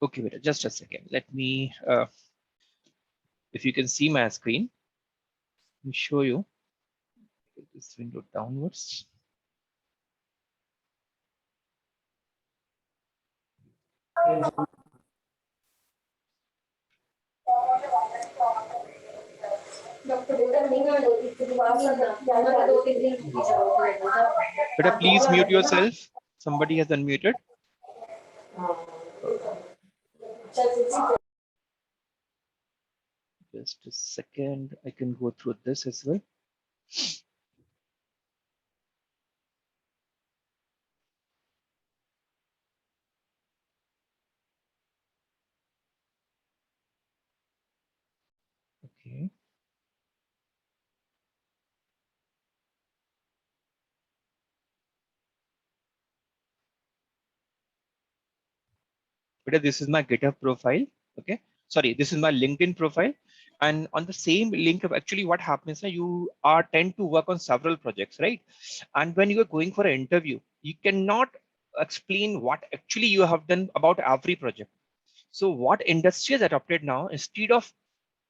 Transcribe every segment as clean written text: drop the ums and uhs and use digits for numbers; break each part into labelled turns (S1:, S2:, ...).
S1: Okay, wait, just a second. Let me, if you can see my screen, let me show you. Take this window downwards. Better please mute yourself. Somebody has unmuted. Just a second. I can go through this as well. Okay. But this is my GitHub profile. Okay. Sorry, this is my LinkedIn profile. And on the same link, actually what happens now, you are tend to work on several projects, right? And when you are going for an interview, you cannot explain what actually you have done about every project. So what industry has adopted now, instead of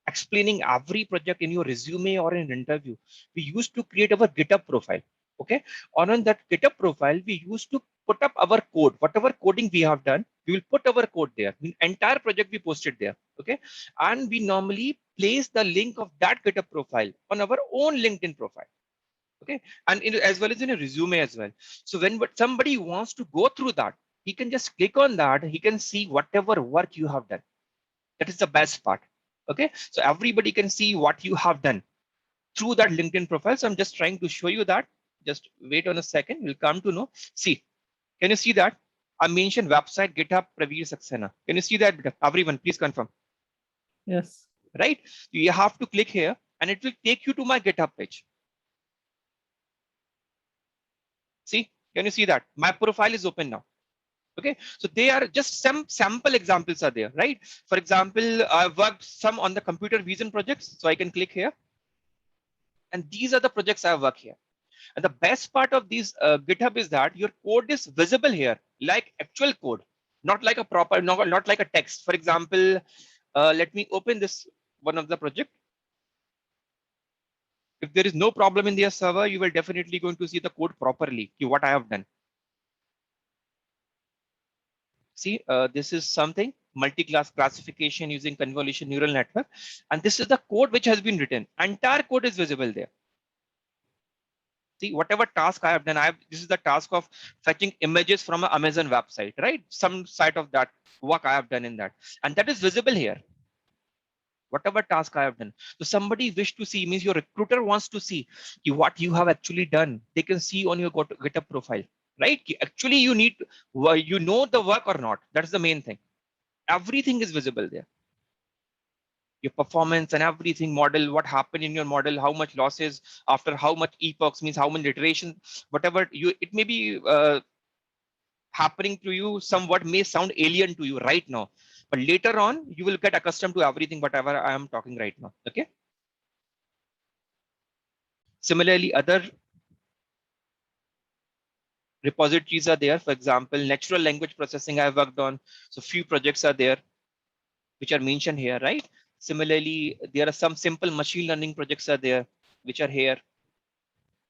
S1: explaining every project in your resume or in an interview, we used to create our GitHub profile. Okay. On that GitHub profile, we used to put up our code, whatever coding we have done, we will put our code there. The entire project we posted there. Okay. And we normally place the link of that GitHub profile on our own LinkedIn profile. Okay. And as well as in a resume as well. So when somebody wants to go through that, he can just click on that. He can see whatever work you have done. That is the best part. Okay, so everybody can see what you have done through that LinkedIn profile. So I'm just trying to show you that. Just wait on a second. We'll come to know. See, can you see that? I mentioned website GitHub Praveer Saxena. Can you see that? Everyone, please confirm.
S2: Yes.
S1: Right. You have to click here and it will take you to my GitHub page. See, can you see that? My profile is open now. Okay, so they are just some sample examples are there, right? For example, I've worked some on the computer vision projects, so I can click here. And these are the projects I work here. And the best part of these GitHub is that your code is visible here, like actual code, not like a proper, not like a text. For example, let me open this one of the project. If there is no problem in their server, you will definitely going to see the code properly, what I have done. See, this is something multi-class classification using convolution neural network. And this is the code which has been written. Entire code is visible there. See, whatever task I have done, this is the task of fetching images from an Amazon website, right? Some site of that work I have done in that. And that is visible here. Whatever task I have done. So somebody wish to see, means your recruiter wants to see what you have actually done. They can see on your GitHub profile, right? Actually, you need, you know the work or not. That's the main thing. Everything is visible there. Your performance and everything, model, what happened in your model, how much losses after how much epochs, means how many iterations, whatever you, it may be happening to you, somewhat may sound alien to you right now, but later on you will get accustomed to everything, whatever I am talking right now. Okay. Similarly, other repositories are there. For example, natural language processing I worked on. So few projects are there which are mentioned here, right? Similarly, there are some simple machine learning projects are there, which are here.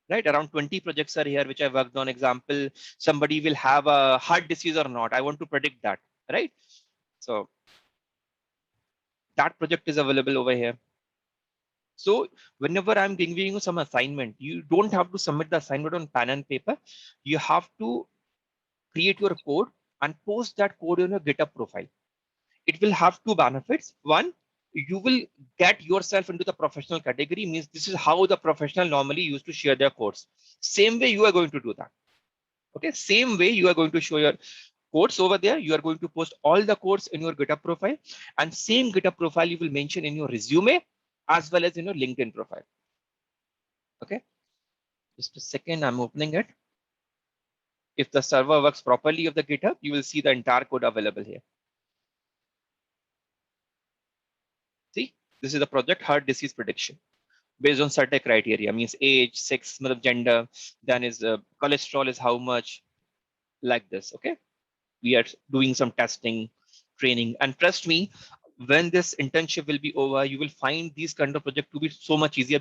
S1: Right, around 20 projects are here which I worked on. Example, somebody will have a heart disease or not. I want to predict that, right? So that project is available over here. So whenever I'm giving you some assignment, you don't have to submit the assignment on pen and paper. You have to create your code and post that code in your GitHub profile. It will have two benefits. One, you will get yourself into the professional category, means this is how the professional normally used to share their codes. Same way you are going to do that. Okay, same way you are going to show your codes over there. You are going to post all the codes in your GitHub profile, and same GitHub profile you will mention in your resume as well as in your LinkedIn profile. Okay, just a second, I'm opening it. If the server works properly of the GitHub, you will see the entire code available here. See, this is the project heart disease prediction based on certain criteria, means age, sex, gender, then is cholesterol is how much, like this. Okay, we are doing some testing, training. And trust me, when this internship will be over, you will find these kind of project to be so much easier.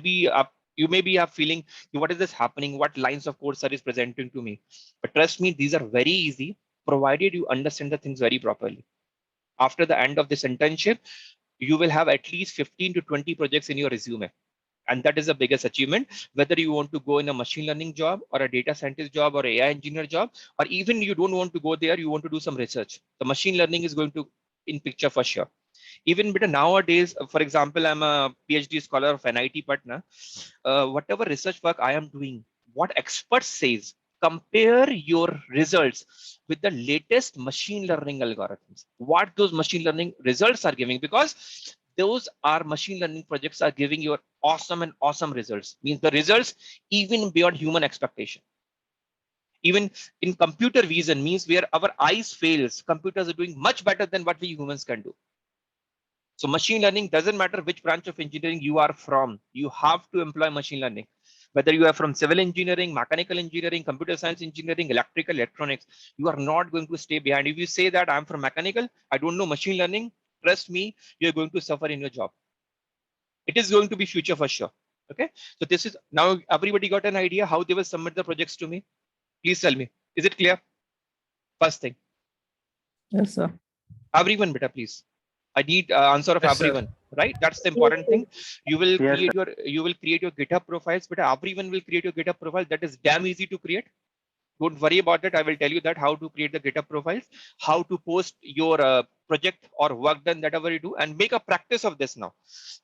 S1: You may be feeling, what is this happening? What lines of codes are is presenting to me? But trust me, these are very easy, provided you understand the things very properly. After the end of this internship, you will have at least 15 to 20 projects in your resume. And that is the biggest achievement, whether you want to go in a machine learning job or a data scientist job or AI engineer job, or even you don't want to go there, you want to do some research. The machine learning is going to in picture for sure. Even better nowadays, for example, I'm a PhD scholar of NIT Patna. Whatever research work I am doing, what experts says, compare your results with the latest machine learning algorithms. What those machine learning results are giving, because those are machine learning projects are giving you awesome results. Means the results even beyond human expectation. Even in computer vision, means where our eyes fails, computers are doing much better than what we humans can do. So machine learning doesn't matter which branch of engineering you are from, you have to employ machine learning. Whether you are from civil engineering, mechanical engineering, computer science engineering, electrical, electronics, you are not going to stay behind. If you say that I'm from mechanical, I don't know machine learning, trust me, you're going to suffer in your job. It is going to be future for sure. Okay. So this is now everybody got an idea how they will submit the projects to me. Please tell me, is it clear? First thing.
S2: Yes, sir.
S1: Everyone, beta, please. I need answer of
S2: Yes, sir.
S1: everyone, right? That's the important thing. You will
S3: Yes,
S1: create your GitHub profiles, but everyone will create your GitHub profile. That is damn easy to create. Don't worry about it. I will tell you that how to create the GitHub profiles, how to post your project or work done, whatever you do, and make a practice of this now.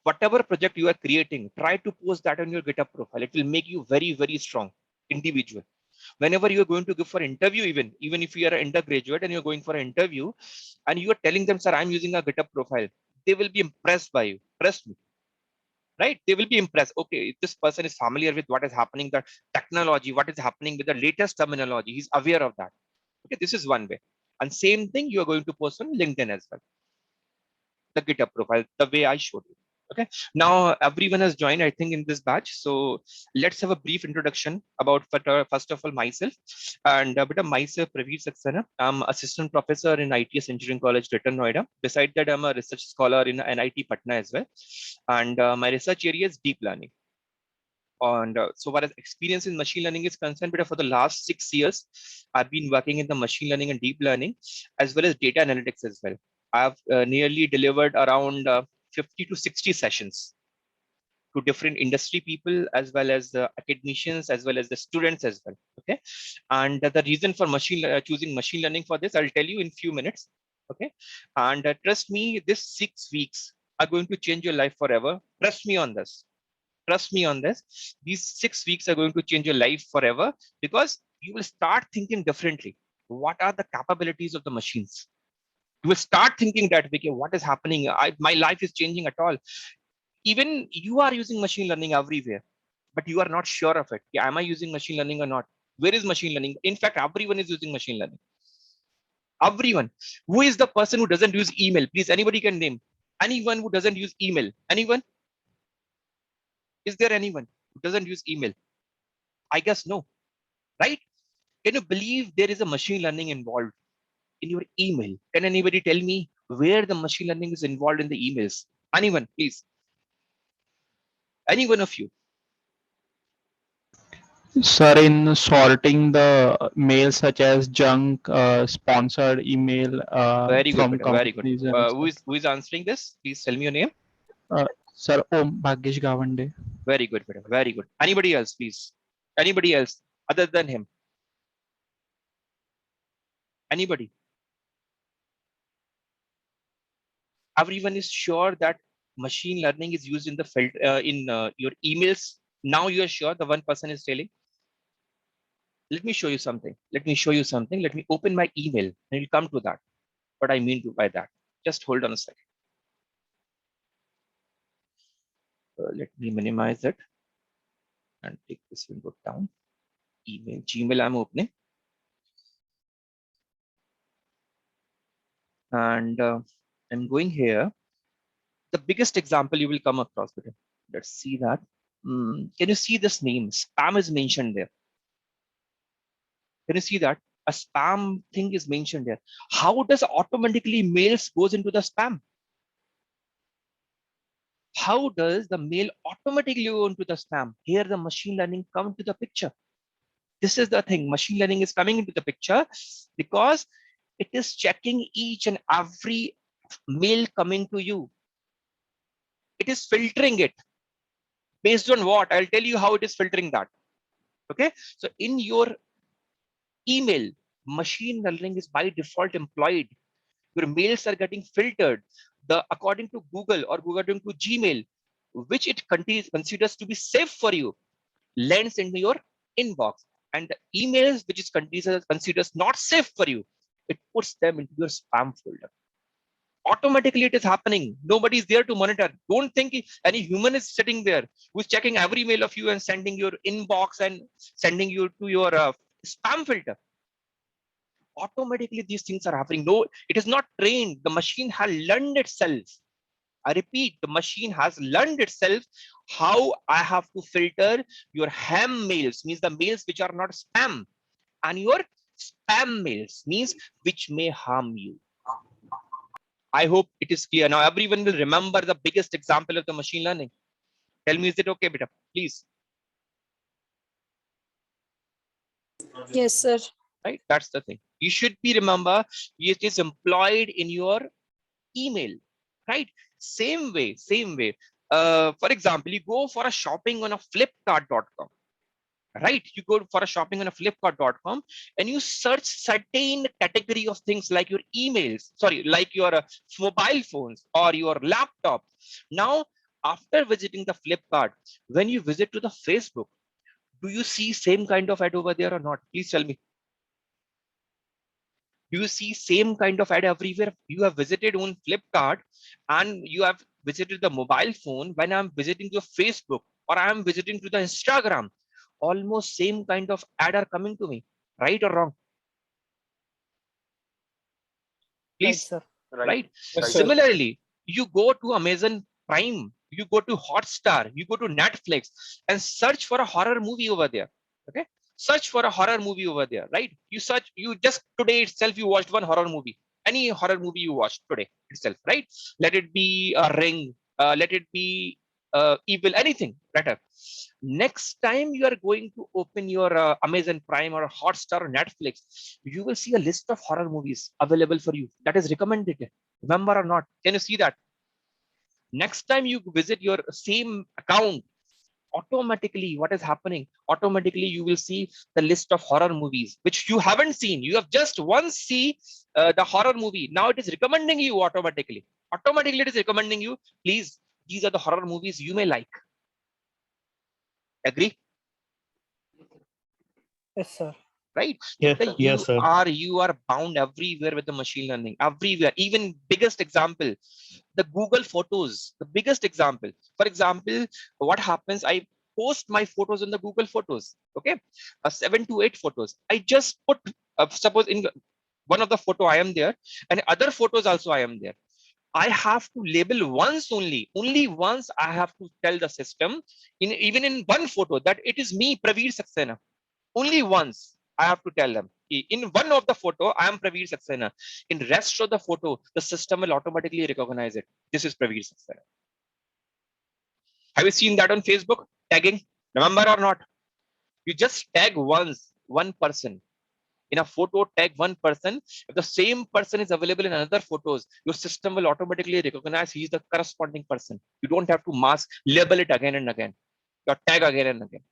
S1: Whatever project you are creating, try to post that on your GitHub profile. It will make you very strong individual. Whenever you're going to go for interview, even if you are an undergraduate and you're going for an interview and you are telling them, sir, I'm using a GitHub profile, they will be impressed by you. Trust me, right? They will be impressed. Okay, if this person is familiar with what is happening, the technology, what is happening with the latest terminology, he's aware of that. Okay, this is one way. And same thing you are going to post on LinkedIn as well, the GitHub profile, the way I showed you. Okay, now everyone has joined, I think, in this batch. So let's have a brief introduction about first of all myself. And a bit of myself, Praveer Saxena. I'm assistant professor in ITS Engineering College, Greater Noida. Beside that, I'm a research scholar in NIT Patna as well. And my research area is deep learning. And so far as experience in machine learning is concerned, but for the last 6 years, I've been working in the machine learning and deep learning, as well as data analytics as well. I've nearly delivered around 50 to 60 sessions to different industry people, as well as the academicians, as well as the students as well. Okay. And the reason for choosing machine learning for this, I'll tell you in few minutes. Okay. And trust me, this 6 weeks are going to change your life forever. Trust me on this. Trust me on this. These 6 weeks are going to change your life forever, because you will start thinking differently. What are the capabilities of the machines? You will start thinking that, okay, what is happening? My life is changing at all. Even you are using machine learning everywhere, but you are not sure of it. Yeah, am I using machine learning or not? Where is machine learning? In fact, everyone is using machine learning. Everyone. Who is the person who doesn't use email? Please, anybody can name. Anyone who doesn't use email? Anyone? Is there anyone who doesn't use email? I guess no, right? Can you believe there is a machine learning involved in your email? Can anybody tell me where the machine learning is involved in the emails? Anyone, please? Any one of you?
S3: sir, in sorting the mails such as junk, sponsored email
S1: Very good,
S3: from
S1: Peter. Very good.
S3: companies and stuff.
S1: Who is answering this? Please tell me your name.
S3: Sir, Om Bhagyesh Gawande.
S1: Very good, Peter. Very good. Anybody else, please? Anybody else other than him? Anybody? Everyone is sure that machine learning is used in the your emails. Now you are sure. The one person is telling. Let me show you something. Let me show you something. Let me open my email and we'll come to that. What I mean by that. Just hold on a second. Let me minimize it and take this window down. Email, Gmail I'm opening. And I'm going here. The biggest example you will come across with it. Let's see that. Can you see this name? Spam is mentioned there. Can you see that? a spam thing is mentioned here. How does automatically mails goes into the spam? How does the mail automatically go into the spam? Here the machine learning comes to the picture. This is the thing, machine learning is coming into the picture because it is checking each and every mail coming to you. It is filtering it. Based on what? I'll tell you how it is filtering that. Okay, so in your email, machine learning is by default employed. Your mails are getting filtered according to Google or according to Gmail, which it considers to be safe for you, lands into your inbox. And the emails which is considers not safe for you, it puts them into your spam folder. Automatically it is happening. Nobody is there to monitor. Don't think any human is sitting there who's checking every mail of you and sending your inbox and sending you to your spam filter. Automatically these things are happening. No, it is not trained. The machine has learned itself. I repeat, the machine has learned itself how I have to filter your ham mails, means the mails which are not spam, and your spam mails, means which may harm you. I hope it is clear. Now everyone will remember the biggest example of the machine learning. Tell me, is it okay, beta? Please.
S4: Yes, sir.
S1: Right? That's the thing. You should be remember it is employed in your email, right? Same way. For example, you go for a shopping on a flipkart.com, right? You go for a shopping on a flipkart.com and you search certain category of things like your emails, like your mobile phones or your laptop. Now, after visiting the Flipkart, when you visit to the Facebook, do you see same kind of ad over there or not? Please tell me. Do you see same kind of ad everywhere? You have visited on Flipkart and you have visited the mobile phone. When I'm visiting your Facebook or I'm visiting to the Instagram, almost same kind of ad are coming to me, right or wrong?
S4: Right,
S1: Please,
S4: sir.
S1: right?
S5: Yes, sir.
S1: Similarly, you go to Amazon Prime, you go to Hotstar, you go to Netflix and search for a horror movie over there. Okay, search for a horror movie over there, right? You search, you just today itself you watched one horror movie, any horror movie you watched today itself, right? Let it be a Ring, let it be Evil, anything better. Next time you are going to open your Amazon Prime or Hotstar or Netflix, you will see a list of horror movies available for you that is recommended. Remember or not? Can you see that? Next time you visit your same account, automatically what is happening? Automatically you will see the list of horror movies which you haven't seen. You have just once see the horror movie. Now it is recommending you automatically. Automatically it is recommending you. Please, these are the horror movies you may like. Agree?
S4: Yes, sir.
S1: Right?
S5: Yes,
S1: So
S5: yes, sir.
S1: you are bound everywhere with the machine learning, everywhere. Even biggest example, the Google Photos, the biggest example. For example, what happens? I post my photos in the Google Photos. Okay, 7 to 8 photos. I just put suppose in one of the photo I am there, and other photos also I am there. I have to label once only once I have to tell the system even in one photo that it is me, Praveer Saxena. Only once I have to tell them. In one of the photo, I am Praveer Saxena. In rest of the photo, the system will automatically recognize it. This is Praveer Saxena. Have you seen that on Facebook? Tagging? Remember or not? You just tag once, one person. In a photo, tag one person. If the same person is available in another photos, your system will automatically recognize he is the corresponding person. You don't have to mask, label it again and again. Your tag again and again.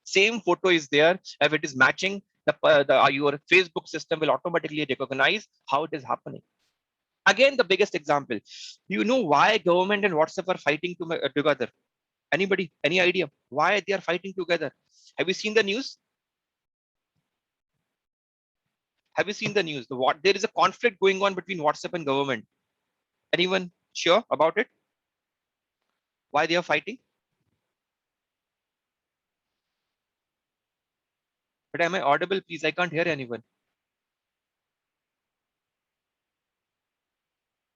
S1: Same photo is there. If it is matching, your Facebook system will automatically recognize how it is happening. Again, the biggest example. You know why government and WhatsApp are fighting together? Anybody? Any idea why they are fighting together? Have you seen the news? Have you seen the news? There is a conflict going on between WhatsApp and government. Anyone sure about it? Why they are fighting? But am I audible? Please, I can't hear anyone.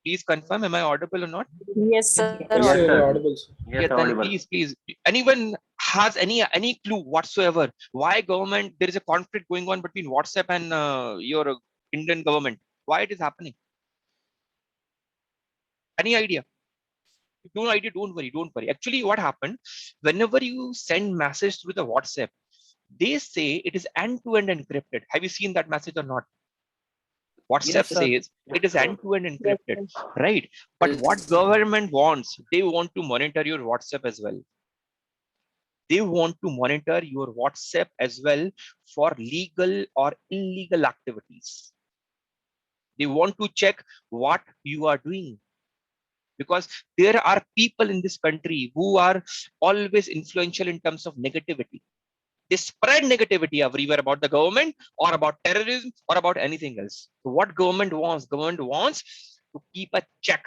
S1: Please confirm, am I audible or not?
S4: Yes, sir.
S5: Yes, sir.
S4: Audible.
S5: Audible, sir.
S1: Yeah, then please. Anyone has any clue whatsoever why government there is a conflict going on between WhatsApp and your Indian government? Why it is happening? Any idea? No idea. Don't worry. Don't worry. Actually, what happened? Whenever you send message through the WhatsApp, they say it is end-to-end encrypted. Have you seen that message or not? WhatsApp
S4: Yes, sir.
S1: says it is end-to-end
S4: Yes,
S1: encrypted,
S4: sir.
S1: right? But what government wants, they want to monitor your WhatsApp as well. They want to monitor your WhatsApp as well for legal or illegal activities. They want to check what you are doing, because there are people in this country who are always influential in terms of negativity. They spread negativity everywhere about the government or about terrorism or about anything else. So what government wants? Government wants to keep a check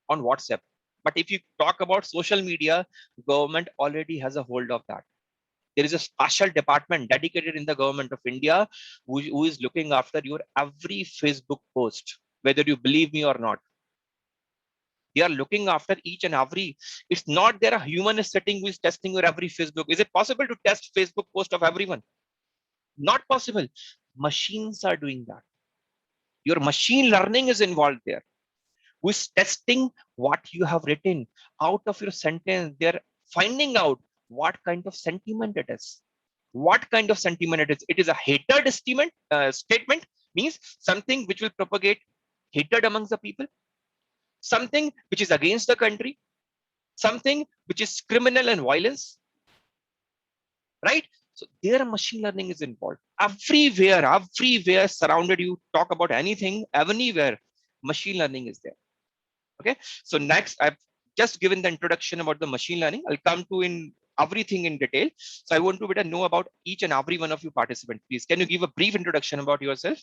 S1: on WhatsApp. But if you talk about social media, government already has a hold of that. There is a special department dedicated in the government of India who is looking after your every Facebook post, whether you believe me or not. They are looking after each and every. It's not there a human is sitting who is testing your every Facebook. Is it possible to test Facebook post of everyone? Not possible. Machines are doing that. Your machine learning is involved there. Who is testing what you have written out of your sentence? They're finding out what kind of sentiment it is. What kind of sentiment it is? It is a hatred statement, means something which will propagate hatred amongst the people, something which is against the country, something which is criminal and violence, right? So their machine learning is involved. Everywhere surrounded you, talk about anything, anywhere, machine learning is there. Okay. So next, I've just given the introduction about the machine learning. I'll come to in everything in detail. So I want to better know about each and every one of you participants. Please, can you give a brief introduction about yourself?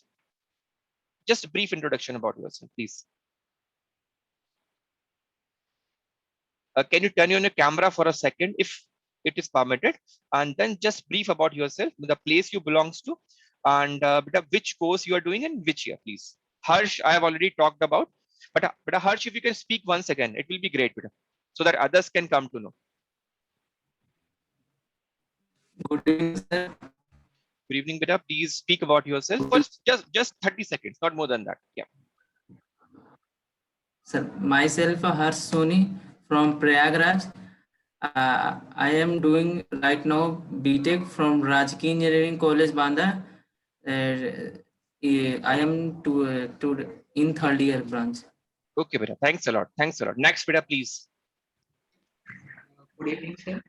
S1: Just a brief introduction about yourself, please. Can you turn on your camera for a second if it is permitted, and then just brief about yourself, the place you belongs to, and which course you are doing and which year, please. Harsh, I have already talked about, but Harsh, if you can speak once again, it will be great, so that others can come to know.
S5: Good evening, sir.
S1: Good evening, beta. Please speak about yourself for just 30 seconds, not more than that. Yeah.
S5: Sir, myself, Harsh Soni from Prayagraj. I am doing right now BTech from Rajki Engineering College, Banda. I am in third year branch.
S1: Okay, beta. Thanks a lot. Thanks a lot. Next, beta, please.
S6: Good evening, sir.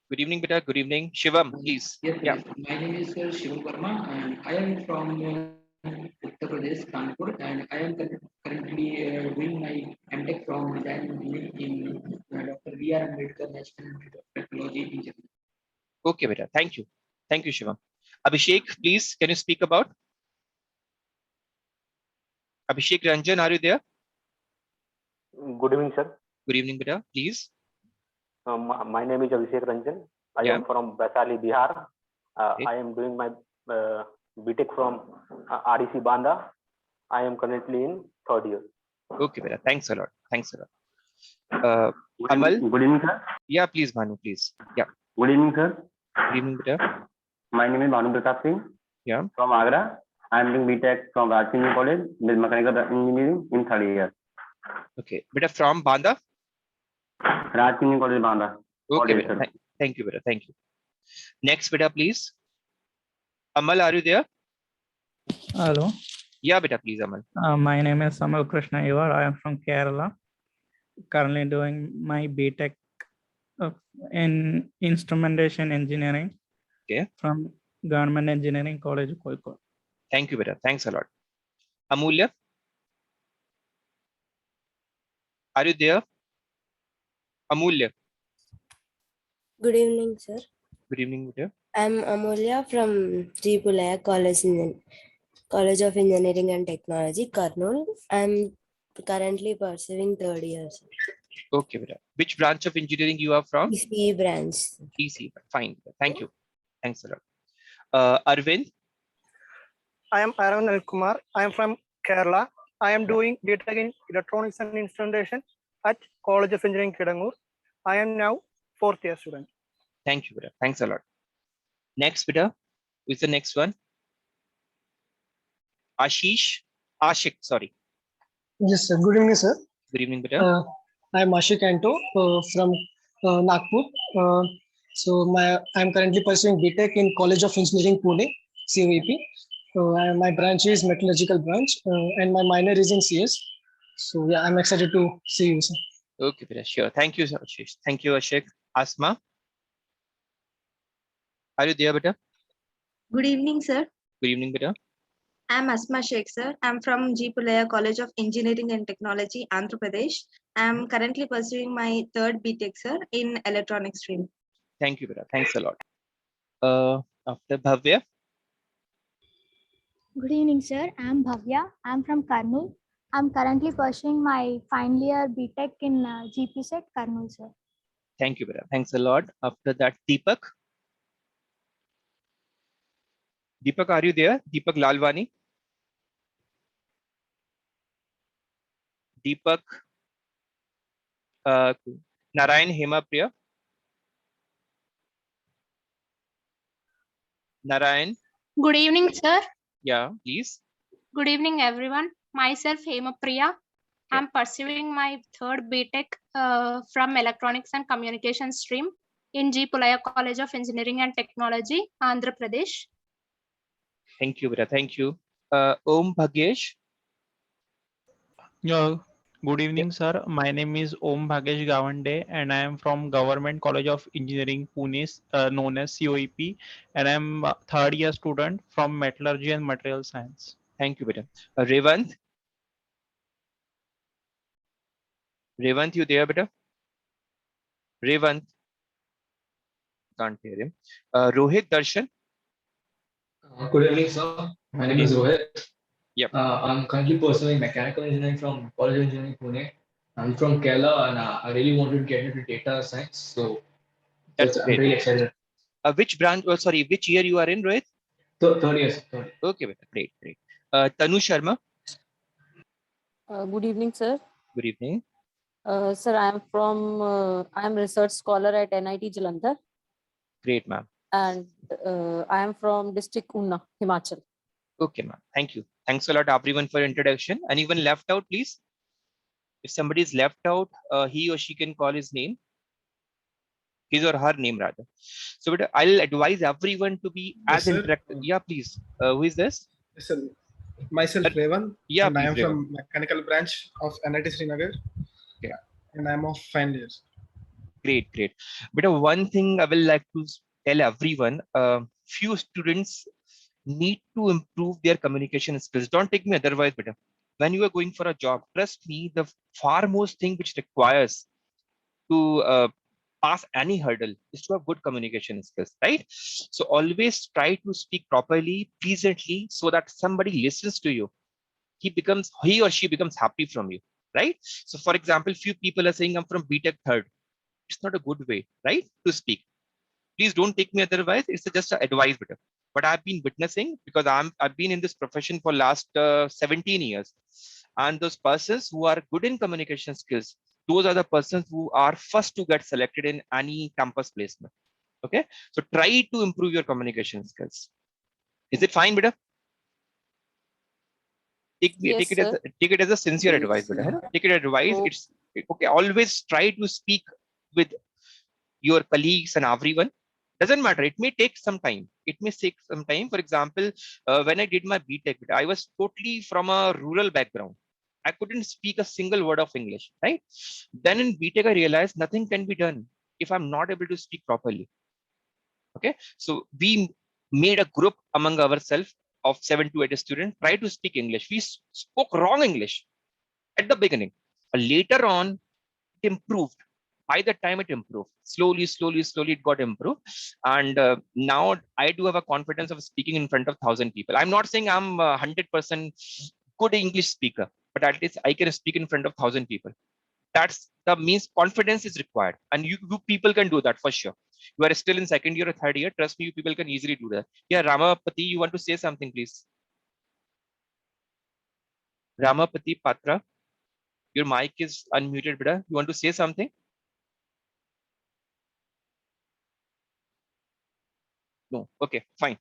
S1: Good evening, beta. Good evening. Shivam, please.
S6: Yes,
S1: Yeah.
S6: my name is Shivam Verma, and I am from Uttar Pradesh, Kanpur, and I am currently doing my MTech from Design Engineering in Dr. B.R. Ambedkar National Institute of Technology in Japan.
S1: Okay, beta. Thank you. Thank you, Shivam. Abhishek, please, can you speak about? Abhishek Ranjan, are you there?
S7: Good evening, sir.
S1: Good evening, beta. Please.
S7: My name is Abhishek Ranjan. I
S1: Yeah.
S7: am from Vaishali, Bihar.
S1: Okay.
S7: I am doing my BTech from REC Banda. I am currently in third year.
S1: Okay, beta. Thanks a lot. Thanks a lot. Amal?
S8: Good evening, sir.
S1: Yeah, please, Bhanu, please. Yeah.
S8: Good evening, sir.
S1: Good evening, beta.
S8: My name is Bhanu Pratap Singh.
S1: Yeah.
S8: From Agra. I am doing BTech from Rajki Engineering College with Mechanical Engineering in third year.
S1: Okay. Beta, from Banda?
S8: Rajki Engineering College, Banda.
S1: Okay,
S8: College,
S1: beta.
S8: sir.
S1: Thank you, beta. Thank you. Next, beta, please. Amal, are you there?
S2: Hello.
S1: Yeah, beta, please, Amal.
S2: My name is Samal Krishna Ivar. I am from Kerala. Currently doing my BTech in Instrumentation Engineering.
S1: Okay.
S2: From Government Engineering College, Kozhikode.
S1: Thank you, beta. Thanks a lot. Amulya? Are you there? Amulya.
S9: Good evening, sir.
S1: Good evening, beta.
S9: I'm Amulya from G. Pulaya College of Engineering and Technology, Kurnool. I'm currently pursuing third year. Sir.
S1: Okay, beta. Which branch of engineering you are from?
S9: ECE branch.
S1: EC. Fine. Thank you. Thanks a lot. Arvind?
S10: I am Aravind Kumar. I am from Kerala. I am doing BTech in Electronics and Instrumentation at College of Engineering, Kidangur. I am now fourth year student.
S1: Thank you, beta. Thanks a lot. Next, beta. Who's the next one? Ashik, sorry.
S11: Yes, sir. Good evening, sir.
S1: Good evening, beta.
S11: I am Ashik Anto from Nagpur. I am currently pursuing BTech in College of Engineering, Pune, COEP. My branch is metallurgical branch, and my minor is in CS. So yeah, I'm excited to see you, sir.
S1: Okay, beta. Sure. Thank you, Ashish. Thank you, Ashik. Asma, are you there, beta?
S12: Good evening, sir.
S1: Good evening, beta.
S12: I'm Asma Sheikh, sir. I'm from G. Pulaya College of Engineering and Technology, Andhra Pradesh. I'm currently pursuing my third BTech, sir, in electronics stream.
S1: Thank you, beta. Thanks a lot. After Bhavya.
S13: Good evening, sir. I'm Bhavya. I'm from Karnool. I'm currently pursuing my final year BTech in GPSET, Karnool, sir.
S1: Thank you, beta. Thanks a lot. After that, Deepak. Deepak, are you there? Deepak Lalwani. Deepak. Narayan Hemapriya. Narayan.
S14: Good evening, sir.
S1: Yeah, please.
S14: Good evening, everyone. Myself, Hemapriya. I'm pursuing my third BTech from Electronics and Communication stream in G. Pulaya College of Engineering and Technology, Andhra Pradesh.
S1: Thank you, beta. Thank you. Om Bhagesh.
S3: Yeah. Good evening, sir. My name is Om Bhagesh Gawande, and I am from Government College of Engineering, Pune, known as COEP, and I am a third year student from Metallurgy and Material Science.
S1: Thank you, beta. Revant. Revant, you there, beta? Revant. Can't hear him. Rohit Darshan.
S15: Good evening, sir. My name is Rohit.
S1: Yep.
S15: I'm currently pursuing mechanical engineering from College of Engineering, Pune. I'm from Kerala, and I really wanted to get into data science, so
S1: That's
S15: I'm
S1: great.
S15: really excited.
S1: Which branch? Oh, sorry, which year you are in, Rohit?
S15: Third year, sir.
S1: Okay, beta. Great, great. Tanu Sharma.
S16: Good evening, sir.
S1: Good evening.
S16: Sir, I am research scholar at NIT Jalandhar.
S1: Great, ma'am.
S16: And I am from district Unna, Himachal.
S1: Okay, ma'am. Thank you. Thanks a lot, everyone, for introduction. Anyone left out, please? If somebody is left out, he or she can call his name. His or her name, rather. So I'll advise everyone to be as interactive. Yeah, please. Who is this?
S17: Yes, sir. Myself, Revan.
S1: Yeah,
S17: and
S1: please,
S17: I am
S1: Revan.
S17: from mechanical branch of NIT Srinagar.
S1: Okay.
S17: And I'm of final years.
S1: Great, great. But one thing I will like to tell everyone, few students need to improve their communication skills. Don't take me otherwise, but when you are going for a job, trust me, the foremost thing which requires to pass any hurdle is to have good communication skills, right? So always try to speak properly, pleasantly, so that somebody listens to you. He or she becomes happy from you, right? So for example, few people are saying I'm from BTech third. It's not a good way, right, to speak. Please don't take me otherwise. It's just an advice, but I've been witnessing, because I've been in this profession for last 17 years, and those persons who are good in communication skills, those are the persons who are first to get selected in any campus placement. Okay, so try to improve your communication skills. Is it fine, beta? Take it as a sincere advice, beta. Take it as advice. It's okay. Always try to speak with your colleagues and everyone. Doesn't matter. It may take some time. For example, when I did my BTech, I was totally from a rural background. I couldn't speak a single word of English, right? Then in BTech, I realized nothing can be done if I'm not able to speak properly. Okay, so we made a group among ourselves of 7 to 8 students, try to speak English. We spoke wrong English at the beginning. Later on, it improved. By the time it improved, slowly it got improved. And now I do have a confidence of speaking in front of 1,000 people. I'm not saying I'm 100% good English speaker, but at least I can speak in front of 1,000 people. That's the means confidence is required. And you people can do that for sure. You are still in second year or third year. Trust me, you people can easily do that. Yeah, Ramapati, you want to say something, please? Ramapati Patra, your mic is unmuted, beta. You want to say something? No. Okay, fine.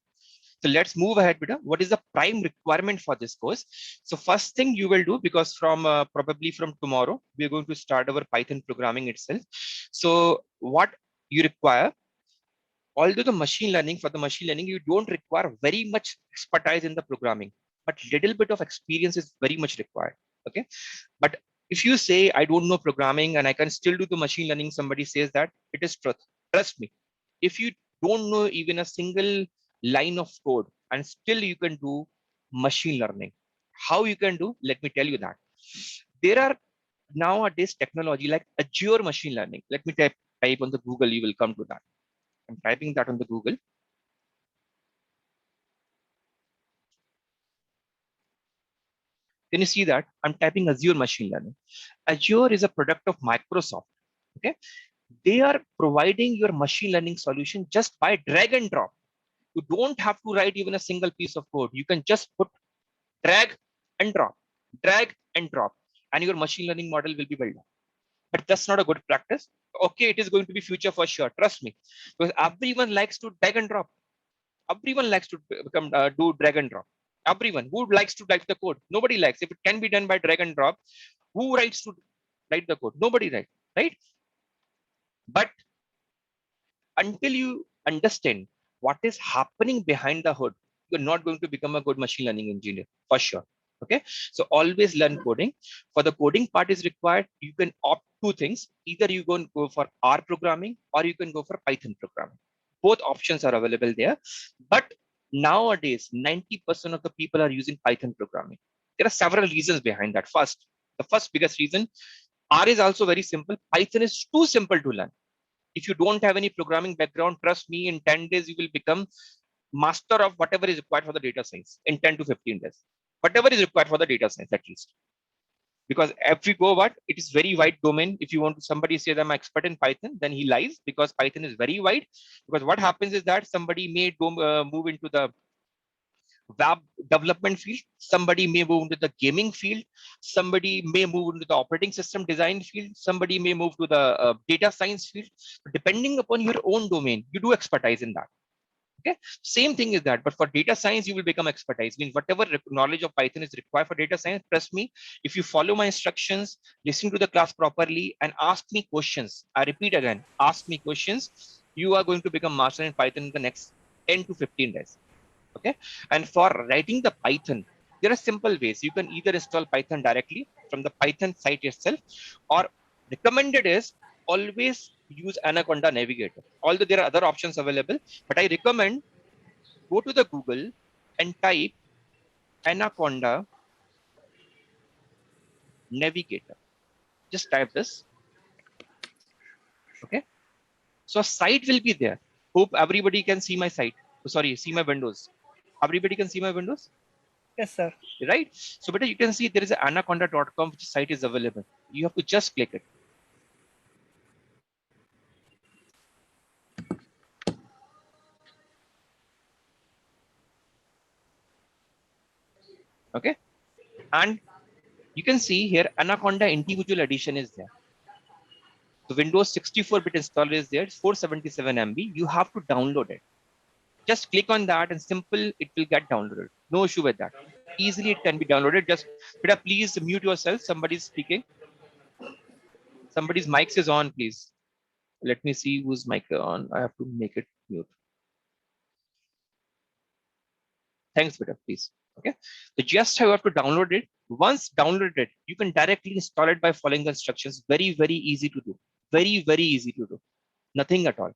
S1: So let's move ahead, beta. What is the prime requirement for this course? So first thing you will do, because from probably from tomorrow, we're going to start our Python programming itself. So what you require, although the machine learning, for the machine learning, you don't require very much expertise in the programming, but little bit of experience is very much required. Okay. But if you say, I don't know programming and I can still do the machine learning, somebody says that, it is truth. Trust me. If you don't know even a single line of code and still you can do machine learning, how you can do? Let me tell you that. There are nowadays technology like Azure machine learning. Let me type on the Google, you will come to that. I'm typing that on the Google. Can you see that? I'm typing Azure machine learning. Azure is a product of Microsoft. Okay. They are providing your machine learning solution just by drag and drop. You don't have to write even a single piece of code. You can just put drag and drop, and your machine learning model will be built. But that's not a good practice. Okay, it is going to be future for sure. Trust me, because everyone likes to drag and drop. Everyone likes to do drag and drop. Everyone who likes to write the code, nobody likes. If it can be done by drag and drop, who writes to write the code? Nobody writes, right? But until you understand what is happening behind the hood, you're not going to become a good machine learning engineer for sure. Okay, so always learn coding. For the coding part is required, you can opt two things. Either you go and go for R programming or you can go for Python programming. Both options are available there. But nowadays, 90% of the people are using Python programming. There are several reasons behind that. First, the first biggest reason, R is also very simple. Python is too simple to learn. If you don't have any programming background, trust me, in 10 days, you will become master of whatever is required for the data science in 10 to 15 days. Whatever is required for the data science, at least. Because if you go what, it is very wide domain. If you want to, somebody says I'm an expert in Python, then he lies, because Python is very wide. Because what happens is that somebody may go move into the web development field, somebody may move into the gaming field, somebody may move into the operating system design field, somebody may move to the data science field. Depending upon your own domain, you do expertise in that. Okay, same thing is that, but for data science, you will become expertise. Means whatever knowledge of Python is required for data science, trust me, if you follow my instructions, listen to the class properly, and ask me questions. I repeat again, ask me questions. You are going to become master in Python in the next 10 to 15 days. Okay, and for writing the Python, there are simple ways. You can either install Python directly from the Python site itself, or recommended is always use Anaconda Navigator. Although there are other options available, but I recommend go to the Google and type Anaconda Navigator. Just type this. Okay, so a site will be there. Hope everybody can see my site. Sorry, see my windows. Everybody can see my windows?
S10: Yes, sir.
S1: Right? So, but you can see there is an anaconda.com, which site is available. You have to just click it. Okay. And you can see here, Anaconda individual edition is there. The Windows 64-bit installer is there, 477 MB. You have to download it. Just click on that and simple, it will get downloaded. No issue with that. Easily it can be downloaded. Just, Peter, please mute yourself. Somebody's speaking. Somebody's mic is on, please. Let me see whose mic is on. I have to make it mute. Thanks, Peter, please. Okay. So just you have to download it. Once downloaded, you can directly install it by following the instructions. Very, very easy to do. Very, very easy to do. Nothing at all.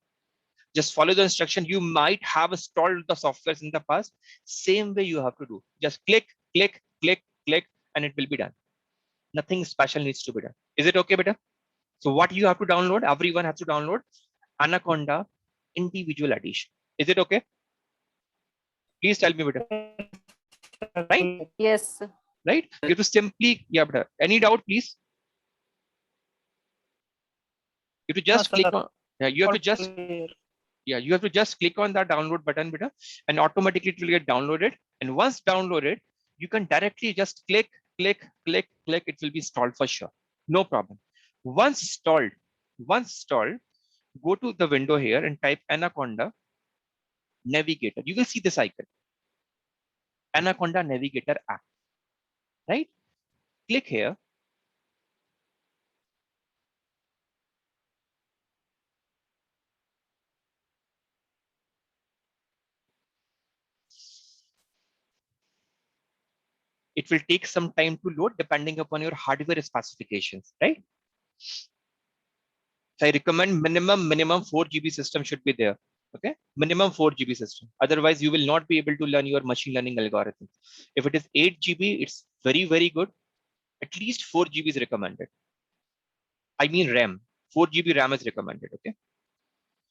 S1: Just follow the instruction. You might have installed the softwares in the past. Same way you have to do. Just click, click, click, click, and it will be done. Nothing special needs to be done. Is it okay, Peter? So what you have to download, everyone has to download Anaconda individual edition. Is it okay? Please tell me, Peter. Right?
S16: Yes.
S1: Right? You have to simply, yeah, Peter. Any doubt, please? You have to just click on, yeah, you have to just, yeah, you have to just click on that download button, Peter, and automatically it will get downloaded. And once downloaded, you can directly just click, click, click, click. It will be installed for sure. No problem. Once installed, go to the window here and type Anaconda Navigator. You will see this icon, Anaconda Navigator app, right? Click here. It will take some time to load depending upon your hardware specifications, right? So I recommend minimum 4 GB system should be there. Okay, minimum 4 GB system. Otherwise, you will not be able to learn your machine learning algorithm. If it is 8 GB, it's very, very good. At least 4 GB is recommended. I mean RAM. 4 GB RAM is recommended. Okay,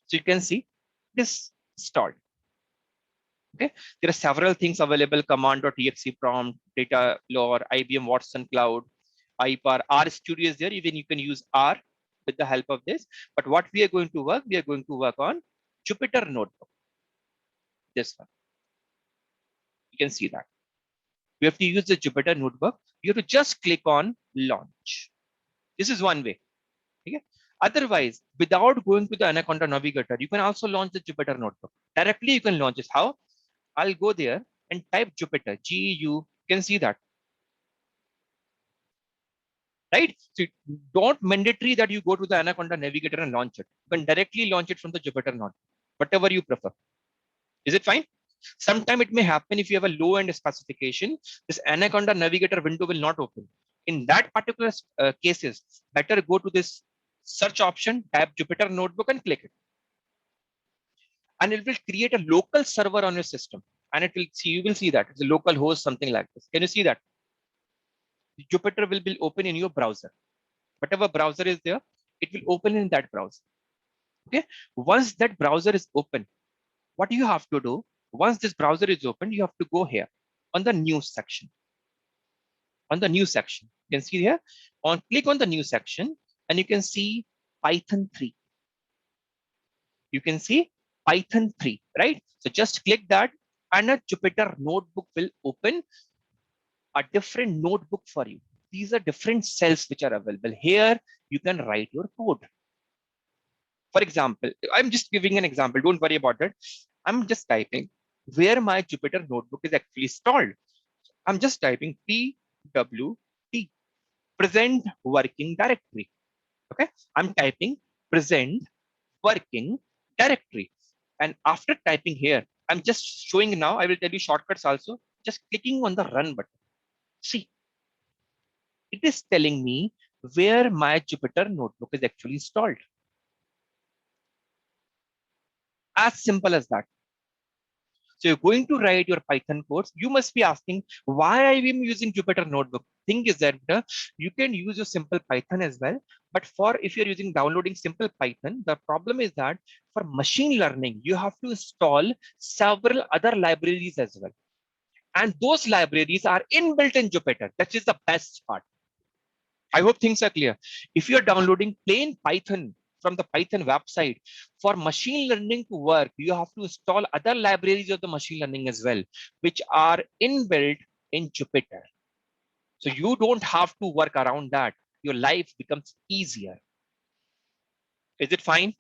S1: so you can see this stalled. Okay, there are several things available: command.exe prompt, data lore, IBM Watson Cloud, IPAR, R Studio is there. Even you can use R with the help of this. But what we are going to work, we are going to work on Jupyter Notebook. This one. You can see that. We have to use the Jupyter Notebook. You have to just click on launch. This is one way. Okay. Otherwise, without going to the Anaconda Navigator, you can also launch the Jupyter Notebook. Directly you can launch this. How? I'll go there and type Jupyter, GU. You can see that. Right? So don't mandatory that you go to the Anaconda Navigator and launch it. You can directly launch it from the Jupyter Notebook, whatever you prefer. Is it fine? Sometime it may happen if you have a low end specification, this Anaconda Navigator window will not open. In that particular cases, better go to this search option, type Jupyter Notebook and click it. And it will create a local server on your system. And it will see, you will see that it's a local host, something like this. Can you see that? Jupyter will be open in your browser. Whatever browser is there, it will open in that browser. Okay. Once that browser is open, what do you have to do? Once this browser is open, you have to go here on the news section. On the news section, you can see here, click on the news section and you can see Python 3. You can see Python 3, right? So just click that and a Jupyter Notebook will open a different notebook for you. These are different cells which are available. Here, you can write your code. For example, I'm just giving an example. Don't worry about it. I'm just typing where my Jupyter Notebook is actually installed. I'm just typing PWD, present working directory. Okay, I'm typing present working directory. And after typing here, I'm just showing now, I will tell you shortcuts also, just clicking on the run button. See, it is telling me where my Jupyter Notebook is actually installed. As simple as that. So you're going to write your Python codes. You must be asking why I am using Jupyter Notebook. Thing is that you can use your simple Python as well. But for if you're using downloading simple Python, the problem is that for machine learning, you have to install several other libraries as well. And those libraries are inbuilt in Jupyter. That is the best part. I hope things are clear. If you're downloading plain Python from the Python website, for machine learning to work, you have to install other libraries of the machine learning as well, which are inbuilt in Jupyter. So you don't have to work around that. Your life becomes easier. Is it fine?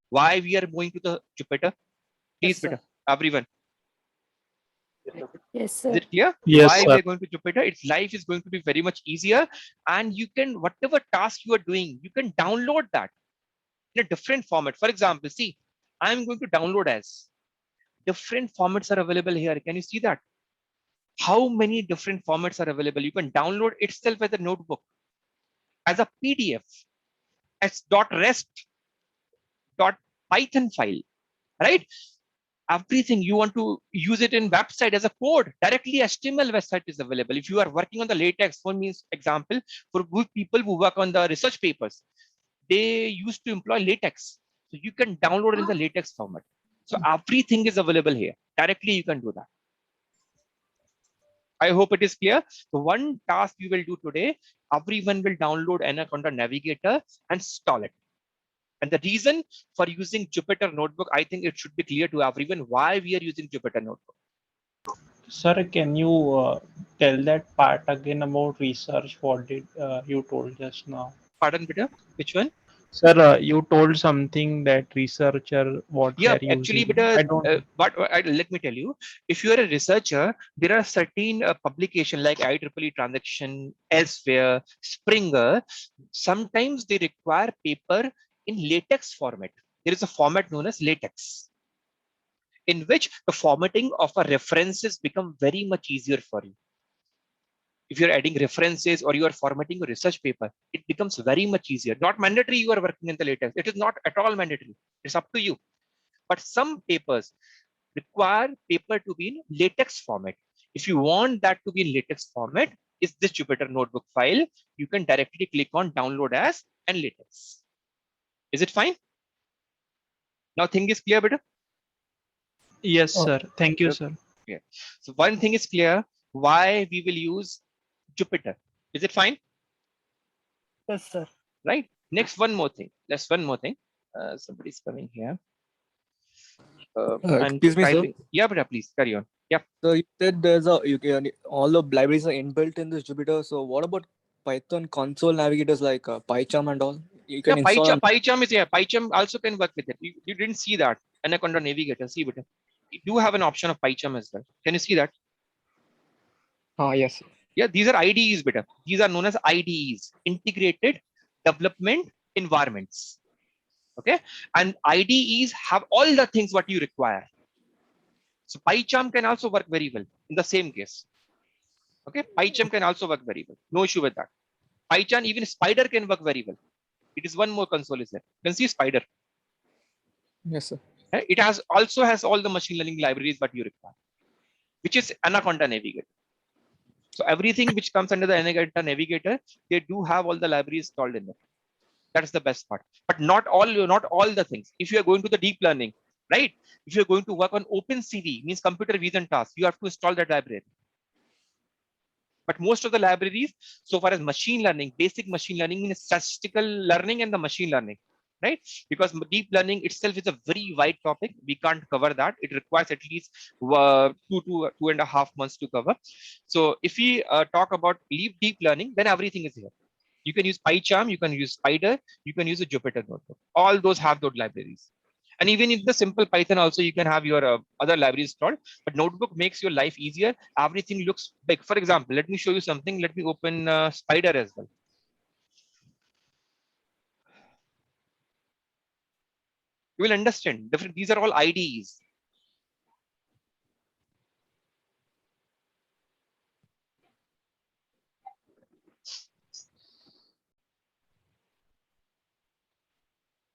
S1: Why we are going to the Jupyter? Please,
S16: Yes,
S1: everyone.
S16: Yes, sir.
S1: Is it clear?
S3: Yes,
S1: Why
S3: sir.
S1: we are going to Jupyter? Its life is going to be very much easier, and you can, whatever task you are doing, you can download that in a different format. For example, see, I'm going to download as different formats are available here. Can you see that? How many different formats are available? You can download itself as a notebook, as a PDF, as .rest, .python file, right? Everything you want to use it in website as a code, directly HTML website is available. If you are working on the latex, for means example, for people who work on the research papers, they used to employ latex. So you can download in the latex format. So everything is available here. Directly you can do that. I hope it is clear. So one task you will do today, everyone will download Anaconda Navigator and install it. And the reason for using Jupyter Notebook, I think it should be clear to everyone why we are using Jupyter Notebook.
S3: Sir, can you tell that part again about research? What did you told just now?
S1: Pardon, Peter? Which one?
S3: Sir, you told something that researcher what
S1: Yeah,
S3: they are
S1: actually,
S3: using.
S1: but
S3: I don't.
S1: let me tell you, if you are a researcher, there are certain publication like IEEE Transaction, Elsewhere, Springer. Sometimes they require paper in latex format. There is a format known as latex, in which the formatting of a references become very much easier for you. If you're adding references or you are formatting a research paper, it becomes very much easier. Not mandatory you are working in the latex. It is not at all mandatory. It's up to you. But some papers require paper to be in latex format. If you want that to be in latex format, is this Jupyter notebook file. You can directly click on download as and latex. Is it fine? Now thing is clear, better?
S3: Yes, sir. Thank you, sir.
S1: Yeah. So one thing is clear, why we will use Jupyter. Is it fine?
S10: Yes, sir.
S1: Right. Next, one more thing. That's one more thing. Somebody's coming here. And
S18: Excuse me, sir.
S1: typing. Yeah, but please carry on. Yeah.
S18: So you said there's you can all the libraries are inbuilt in this Jupyter. So what about Python console navigators like PyCharm and all? You
S1: Yeah,
S18: can install.
S1: PyCharm is here. PyCharm also can work with it. You didn't see that. Anaconda Navigator. See, but you do have an option of PyCharm as well. Can you see that?
S18: Yes.
S1: Yeah, these are IDEs, beta. These are known as IDEs, integrated development environments. Okay, and IDEs have all the things what you require. So PyCharm can also work very well in the same case. Okay, PyCharm can also work very well. No issue with that. PyCharm, even Spider can work very well. It is one more console is there. You can see Spider.
S18: Yes, sir.
S1: It has also has all the machine learning libraries what you require, which is Anaconda Navigator. So everything which comes under the Anaconda Navigator, they do have all the libraries installed in it. That's the best part. But not all the things. If you are going to the deep learning, right? If you're going to work on OpenCV, means computer vision tasks, you have to install that library. But most of the libraries, so far as machine learning, basic machine learning means statistical learning and the machine learning, right? Because deep learning itself is a very wide topic. We can't cover that. It requires at least 2.5 months to cover. So if we talk about deep learning, then everything is here. You can use PyCharm, you can use Spider, you can use a Jupyter notebook. All those have those libraries. And even in the simple Python also, you can have your other libraries installed, but notebook makes your life easier. Everything looks big. For example, let me show you something. Let me open Spider as well. You will understand different. These are all IDEs.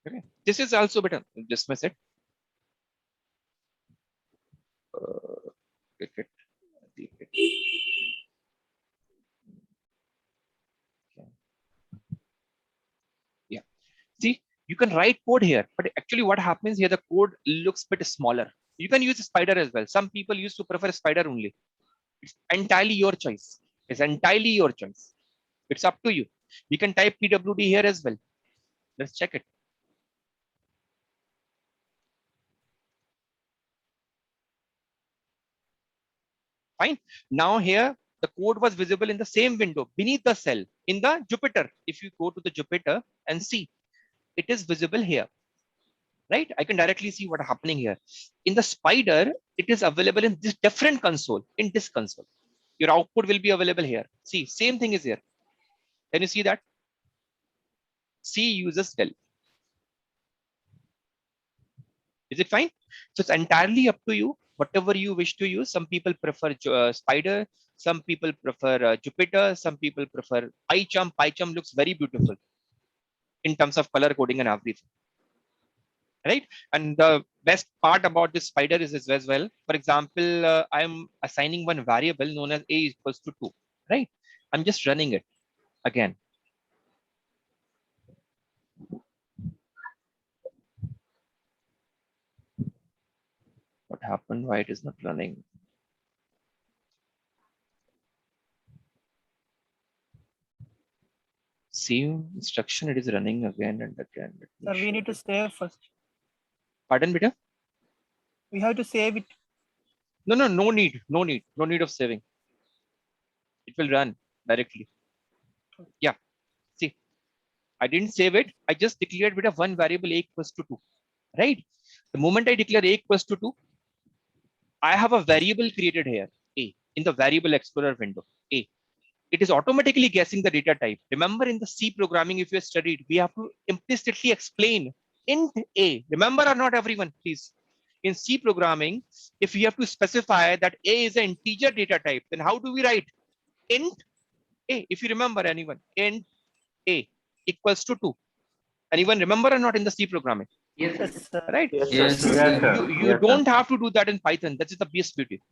S1: Okay. This is also better. Dismiss it. Yeah. See, you can write code here, but actually what happens here, the code looks a bit smaller. You can use Spider as well. Some people used to prefer Spider only. It's entirely your choice. It's entirely your choice. It's up to you. You can type PWD here as well. Let's check it. Fine. Now here, the code was visible in the same window beneath the cell in the Jupyter. If you go to the Jupyter and see, it is visible here. Right? I can directly see what's happening here. In the Spider, it is available in this different console, in this console. Your output will be available here. See, same thing is here. Can you see that? C uses del. Is it fine? So it's entirely up to you. Whatever you wish to use. Some people prefer Spider. Some people prefer Jupyter. Some people prefer PyCharm. PyCharm looks very beautiful in terms of color coding and everything. Right? And the best part about this Spider is as well. For example, I'm assigning one variable known as a equals to 2. Right? I'm just running it again. What happened? Why it is not running? Same instruction, it is running again and again.
S10: Sir, we need to save first.
S1: Pardon, beta?
S10: We have to save it.
S1: No need. No need of saving. It will run directly. Yeah. See. I didn't save it. I just declared with a one variable a equals to 2, right? The moment I declare a equals to 2, I have a variable created here, a, in the variable explorer window, a. It is automatically guessing the data type. Remember in the C programming, if you have studied, we have to implicitly explain int a. Remember or not, everyone, please. In C programming, if you have to specify that a is an integer data type, then how do we write int a? If you remember, anyone, int a equals to 2. Anyone remember or not in the C programming?
S6: Yes, sir.
S1: Right?
S8: Yes,
S5: Yes,
S8: sir.
S1: You,
S8: Yes,
S5: sir.
S8: sir.
S1: you
S8: Yes, sir.
S1: don't have to do that in Python. That is the best beauty.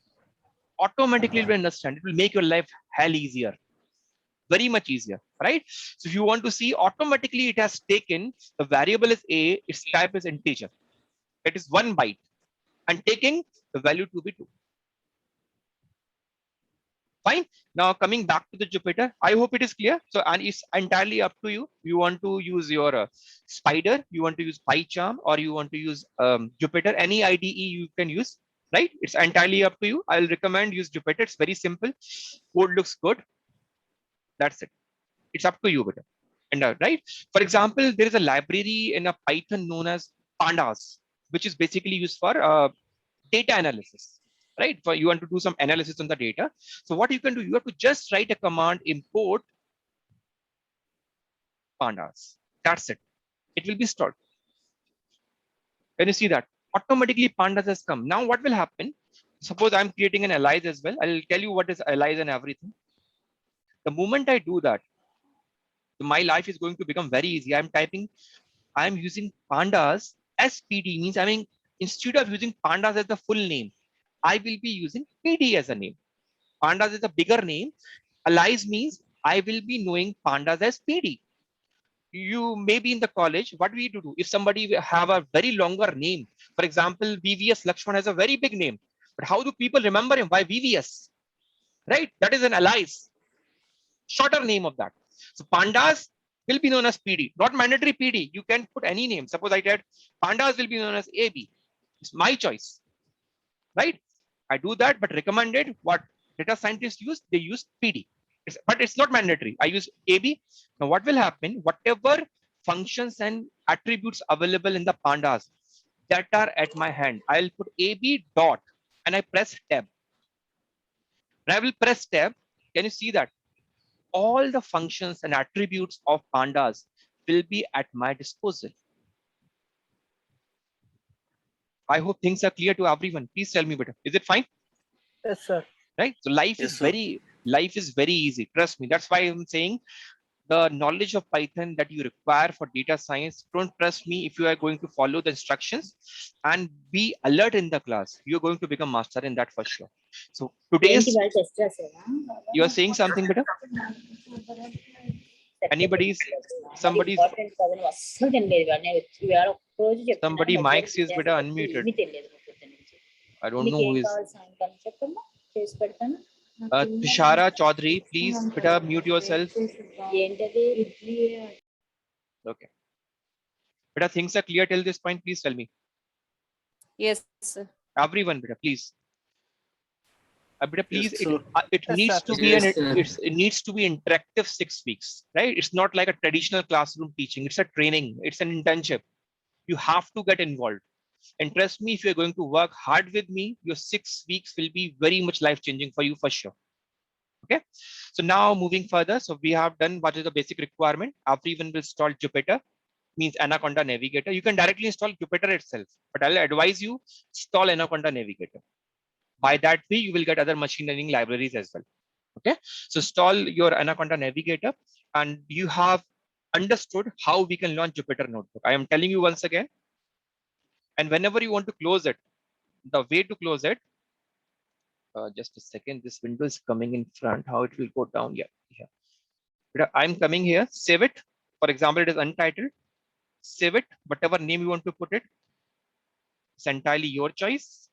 S1: Automatically it will understand. It will make your life hell easier. Very much easier, right? So if you want to see, automatically it has taken the variable is a, its type is integer. It is 1 byte and taking the value to be 2. Fine. Now coming back to the Jupyter, I hope it is clear. So, and it's entirely up to you. You want to use your Spider, you want to use PyCharm, or you want to use Jupyter. Any IDE you can use, right? It's entirely up to you. I'll recommend use Jupyter. It's very simple. Code looks good. That's it. It's up to you, better. And right. For example, there is a library in a Python known as Pandas, which is basically used for data analysis. Right? For you want to do some analysis on the data. So what you can do, you have to just write a command, import Pandas. That's it. It will be stored. Can you see that? Automatically Pandas has come. Now what will happen? Suppose I'm creating an alias as well. I'll tell you what is alias and everything. The moment I do that, my life is going to become very easy. I'm using Pandas as PD, means I mean, instead of using Pandas as the full name, I will be using PD as a name. Pandas is a bigger name. Alias means I will be knowing Pandas as PD. You may be in the college, what we do, if somebody have a very longer name, for example, VVS Lakshman has a very big name, but how do people remember him? Why VVS? Right? That is an alias, shorter name of that. So Pandas will be known as PD, not mandatory PD. You can put any name. Suppose I said Pandas will be known as AB. It's my choice, right? I do that, but recommended what data scientists use, they use PD. But it's not mandatory. I use AB. Now what will happen? Whatever functions and attributes available in the Pandas that are at my hand, I'll put AB dot and I press tab. When I will press tab, can you see that? All the functions and attributes of Pandas will be at my disposal. I hope things are clear to everyone. Please tell me better. Is it fine?
S10: Yes, sir.
S1: Right? So life is very easy. Trust me. That's why I'm saying the knowledge of Python that you require for data science, don't trust me if you are going to follow the instructions and be alert in the class. You're going to become master in that for sure. So today's, you are saying something better? Somebody's mic is better unmuted. I don't know who is. Tushara Chaudhary, please better mute yourself. Okay. Better things are clear till this point. Please tell me.
S16: Yes, sir.
S1: Everyone, better please. Better please.
S17: Yes,
S1: It needs to be it needs to be interactive 6 weeks, right? It's not like a traditional classroom teaching. It's a training. It's an internship. You have to get involved. And trust me, if you're going to work hard with me, your 6 weeks will be very much life-changing for you for sure. Okay. So now moving further. So we have done what is the basic requirement. Everyone will install Jupyter, means Anaconda Navigator. You can directly install Jupyter itself, but I'll advise you install Anaconda Navigator. By that way, you will get other machine learning libraries as well. Okay. So install your Anaconda Navigator and you have understood how we can launch Jupyter Notebook. I am telling you once again. And whenever you want to close it, the way to close it, just a second, this window is coming in front, how it will go down. Yeah. I'm coming here, save it. For example, it is untitled. Save it, whatever name you want to put it. It's entirely your choice.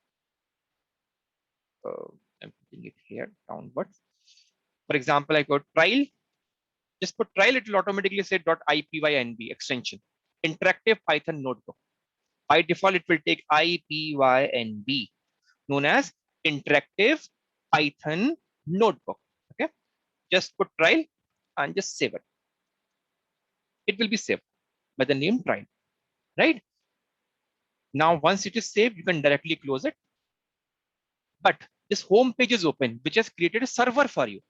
S1: I'm putting it here downwards. For example, I go trial. Just put trial, it will automatically say .ipynb extension. Interactive Python Notebook. By default, it will take IPYNB, known as Interactive Python Notebook. Okay. Just put trial and just save it. it will be saved by the name trial, right? Now, once it is saved, you can directly close it. But this home page is open, which has created a server for you.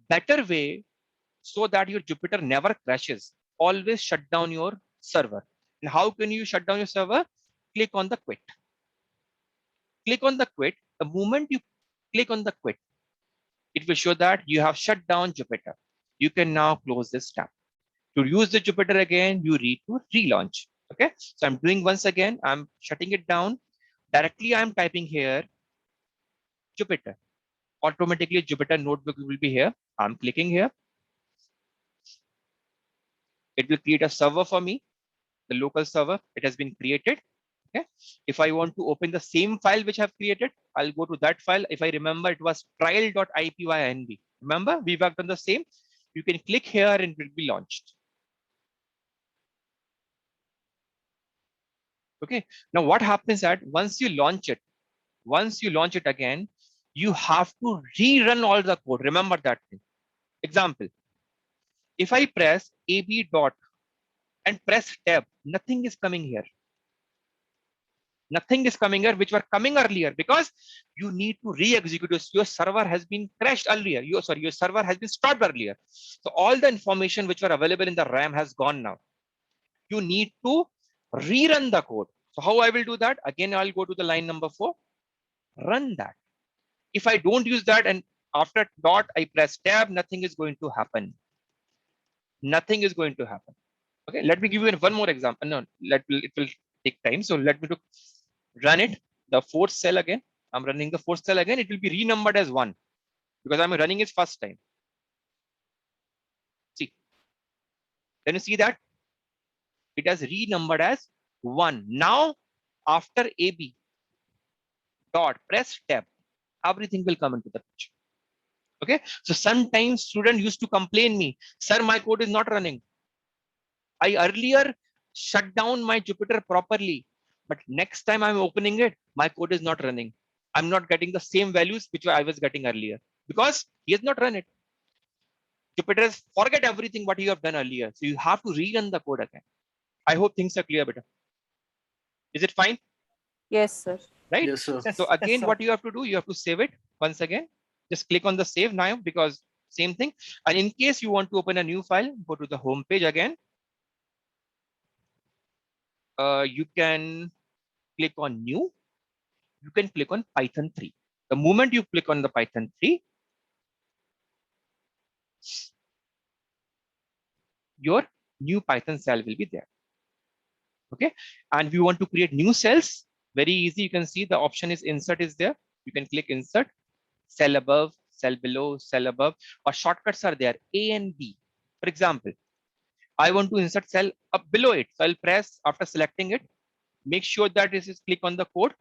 S1: Better way so that your Jupyter never crashes, always shut down your server. And how can you shut down your server? Click on the quit. Click on the quit. The moment you click on the quit, it will show that you have shut down Jupyter. You can now close this tab. To use the Jupyter again, you need to relaunch. Okay, so I'm doing once again, I'm shutting it down. Directly I'm typing here Jupyter. Automatically Jupyter notebook will be here. I'm clicking here. It will create a server for me, the local server. It has been created. Okay. If I want to open the same file which I've created, I'll go to that file. If I remember, it was trial.ipynb. Remember, we worked on the same. You can click here and it will be launched. Okay. Now what happens that once you launch it again, you have to rerun all the code. Remember that thing. Example, if I press AB dot and press tab, nothing is coming here. Nothing is coming here, which were coming earlier, because you need to re-execute. Your server has been crashed earlier. Your server has been stopped earlier. So all the information which were available in the RAM has gone now. You need to rerun the code. So how I will do that? Again, I'll go to the line number 4, run that. If I don't use that and after dot I press tab, nothing is going to happen. Nothing is going to happen. Okay, let me give you one more example. No, it will take time. So let me run it. The 4th cell again. I'm running the 4th cell again. It will be renumbered as 1 because I'm running it first time. See, can you see that? It has renumbered as 1. Now, after AB dot press tab, everything will come into the picture. Okay, so sometimes students used to complain me, sir, my code is not running. I earlier shut down my Jupyter properly, but next time I'm opening it, my code is not running. I'm not getting the same values which I was getting earlier because he has not run it. Jupyter has forget everything what you have done earlier. So you have to rerun the code again. I hope things are clear better. Is it fine?
S16: Yes, sir.
S1: Right?
S17: Yes, sir.
S1: So again, what you have to do, you have to save it once again. Just click on the save now because same thing. And in case you want to open a new file, go to the home page again. You can click on new. You can click on Python 3. The moment you click on the Python 3, your new Python cell will be there. Okay. And we want to create new cells. Very easy. You can see the option is insert is there. You can click insert, cell above, cell below, cell above, or shortcuts are there, A and B. For example, I want to insert cell up below it. So I'll press after selecting it. Make sure that this is click on the code.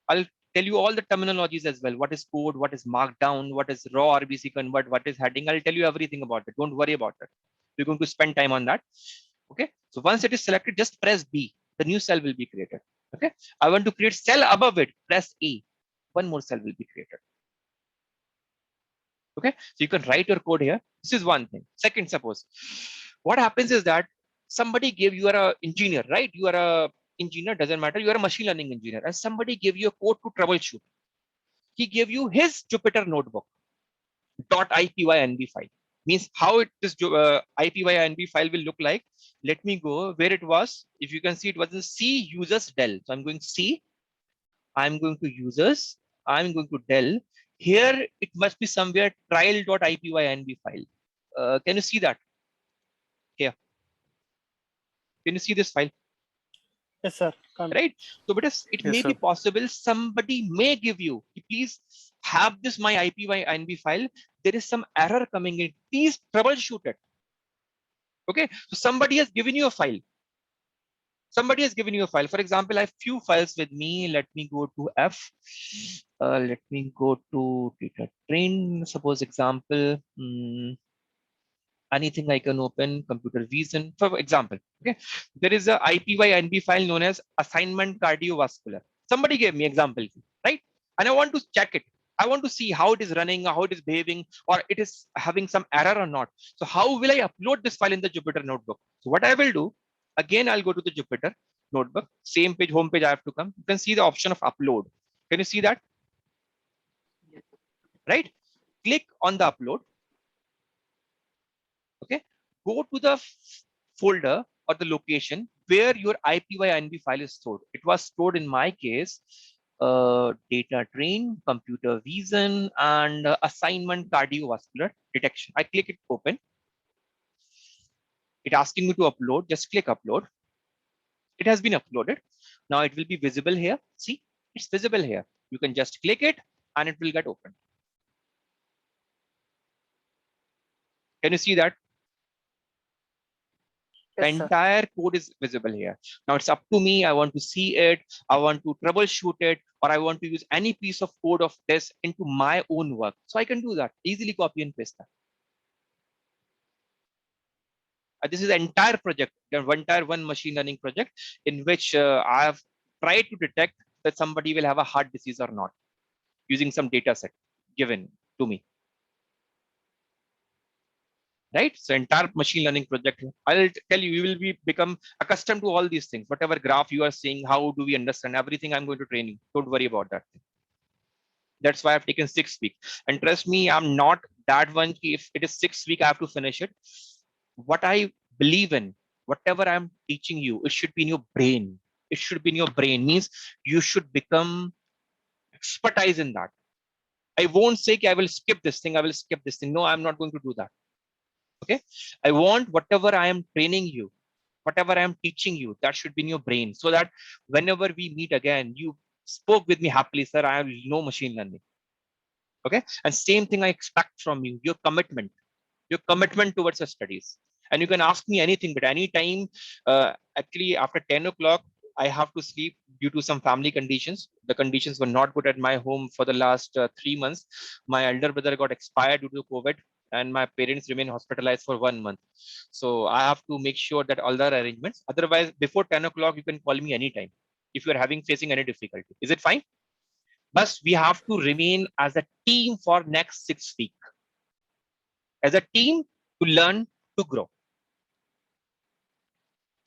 S1: I'll tell you all the terminologies as well. What is code? What is markdown? What is raw RBC convert? What is heading? I'll tell you everything about it. Don't worry about it. We're going to spend time on that. Okay. So once it is selected, just press B. The new cell will be created. Okay. I want to create cell above it. Press A. One more cell will be created. Okay. So you can write your code here. This is one thing. Second, suppose what happens is that somebody gave you are an engineer, right? You are a engineer, doesn't matter. You are a machine learning engineer, and somebody gave you a code to troubleshoot. He gave you his Jupyter notebook .ipynb file. Means how this ipynb file will look like. Let me go where it was. If you can see, it was in C users del. So I'm going C. I'm going to users. I'm going to del. Here it must be somewhere trial.ipynb file. Can you see that? Here. Can you see this file?
S10: Yes, sir.
S1: Right. So, but it may be possible somebody may give you, please have this my ipynb file. There is some error coming in. Please troubleshoot it. Okay. So somebody has given you a file. Somebody has given you a file. For example, I have few files with me. Let me go to F. Let me go to data train. Suppose example. Anything I can open, computer vision, for example. Okay, there is a ipynb file known as assignment cardiovascular. Somebody gave me example, right? And I want to check it. I want to see how it is running, how it is behaving, or it is having some error or not. So how will I upload this file in the Jupyter notebook? So what I will do, again, I'll go to the Jupyter notebook, same page, home page, I have to come. You can see the option of upload. Can you see that? Right? Click on the upload. Okay. Go to the folder or the location where your IPYNB file is stored. It was stored in my case, data train, computer vision, and assignment cardiovascular detection. I click it open. It asking me to upload. Just click upload. It has been uploaded. Now it will be visible here. See, it's visible here. You can just click it and it will get open. Can you see that? The
S16: Yes, sir.
S1: entire code is visible here. Now it's up to me. I want to see it. I want to troubleshoot it, or I want to use any piece of code of this into my own work. So I can do that. Easily copy and paste that. This is the entire project, the entire one machine learning project in which I have tried to detect that somebody will have a heart disease or not using some data set given to me. Right? So entire machine learning project, I'll tell you, you will be become accustomed to all these things. Whatever graph you are seeing, how do we understand everything, I'm going to train you. Don't worry about that. That's why I've taken 6 weeks. And trust me, I'm not that one. If it is 6 weeks, I have to finish it. What I believe in, whatever I'm teaching you, it should be in your brain. It should be in your brain. Means you should become expertise in that. I won't say I will skip this thing. I will skip this thing. No, I'm not going to do that. Okay. I want whatever I am training you, whatever I am teaching you, that should be in your brain, so that whenever we meet again, you spoke with me happily, sir, I know machine learning. Okay. And same thing I expect from you, your commitment towards your studies. And you can ask me anything, but anytime, actually after 10 o'clock, I have to sleep due to some family conditions. The conditions were not good at my home for the last 3 months. My elder brother got expired due to COVID, and my parents remain hospitalized for 1 month. So I have to make sure that all the arrangements. Otherwise, before 10 o'clock, you can call me anytime if you are facing any difficulty. Is it fine? But we have to remain as a team for next 6 weeks. As a team to learn, to grow.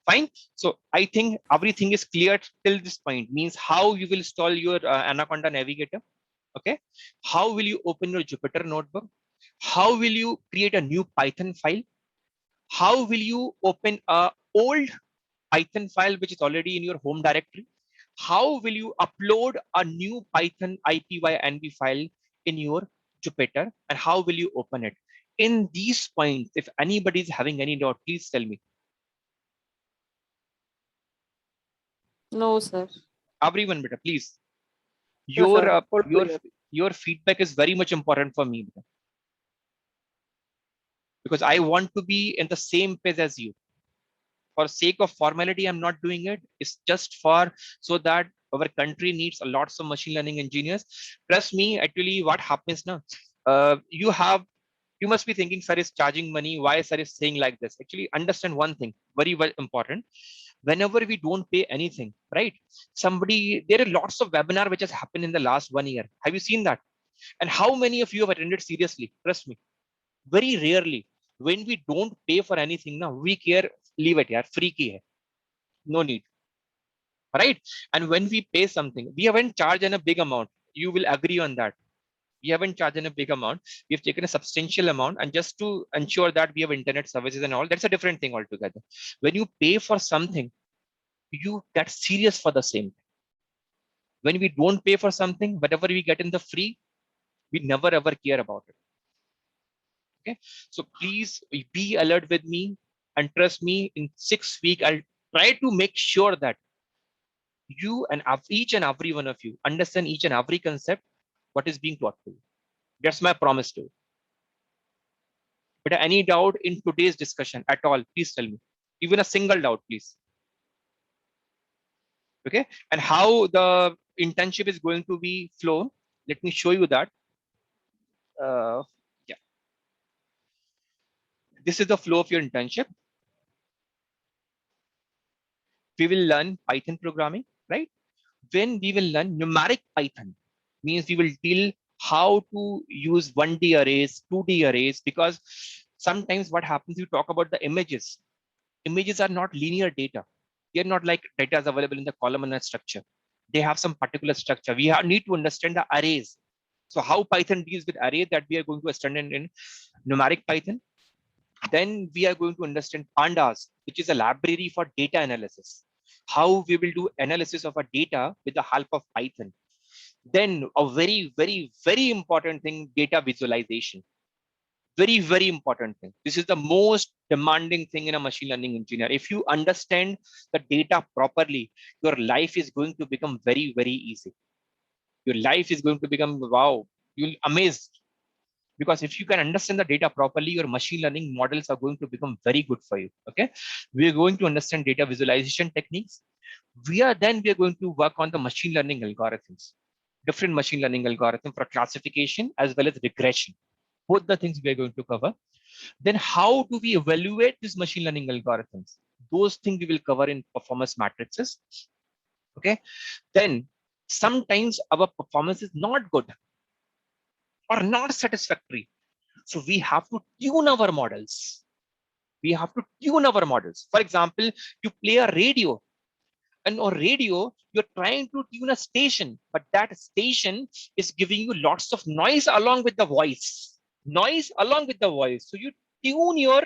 S1: Fine. So I think everything is clear till this point. Means how you will install your Anaconda Navigator. Okay. How will you open your Jupyter notebook? How will you create a new Python file? How will you open a old Python file which is already in your home directory? How will you upload a new Python IPYNB file in your Jupyter? And how will you open it? In these points, if anybody is having any doubt, please tell me.
S16: No, sir.
S1: Everyone, beta, please.
S16: Yes, sir.
S1: Your feedback is very much important for me, beta. Because I want to be in the same page as you. For sake of formality, I'm not doing it. It's just for so that our country needs a lots of machine learning engineers. Trust me, actually, what happens now? You must be thinking, sir is charging money. Why sir is saying like this? Actually, understand one thing, very, very important. Whenever we don't pay anything, right? There are lots of webinar which has happened in the last 1 year. Have you seen that? And how many of you have attended seriously? Trust me, very rarely. When we don't pay for anything, now we care, leave it here, free key hai. No need. Right? And when we pay something, we haven't charged in a big amount. You will agree on that. We haven't charged in a big amount. We have taken a substantial amount, and just to ensure that we have internet services and all, that's a different thing altogether. When you pay for something, you get serious for the same. When we don't pay for something, whatever we get in the free, we never ever care about it. Okay, so please be alert with me and trust me. In 6 weeks, I'll try to make sure that you and each and every one of you understand each and every concept what is being taught to you. That's my promise to you. But any doubt in today's discussion at all, please tell me. Even a single doubt, please. Okay, and how the internship is going to be flown, let me show you that. Yeah, this is the flow of your internship. We will learn Python programming, right? When we will learn numeric Python, means we will deal how to use 1D arrays, 2D arrays, because sometimes what happens, you talk about the images. Images are not linear data. They're not like data is available in the columnar structure. They have some particular structure. We need to understand the arrays. So how Python deals with array, that we are going to understand in numeric Python. Then we are going to understand pandas, which is a library for data analysis. How we will do analysis of our data with the help of Python. Then a very, very, very important thing, data visualization. Very, very important thing. This is the most demanding thing in a machine learning engineer. If you understand the data properly, your life is going to become very, very easy. Your life is going to become, wow, you'll amazed. Because if you can understand the data properly, your machine learning models are going to become very good for you. Okay, we are going to understand data visualization techniques. We are going to work on the machine learning algorithms, different machine learning algorithm for classification as well as regression. Both the things we are going to cover. Then how do we evaluate these machine learning algorithms? Those things we will cover in performance matrices. Okay, then sometimes our performance is not good or not satisfactory. So we have to tune our models. We have to tune our models. For example, you play a radio, and on radio, you're trying to tune a station, but that station is giving you lots of noise along with the voice. Noise along with the voice. So you tune your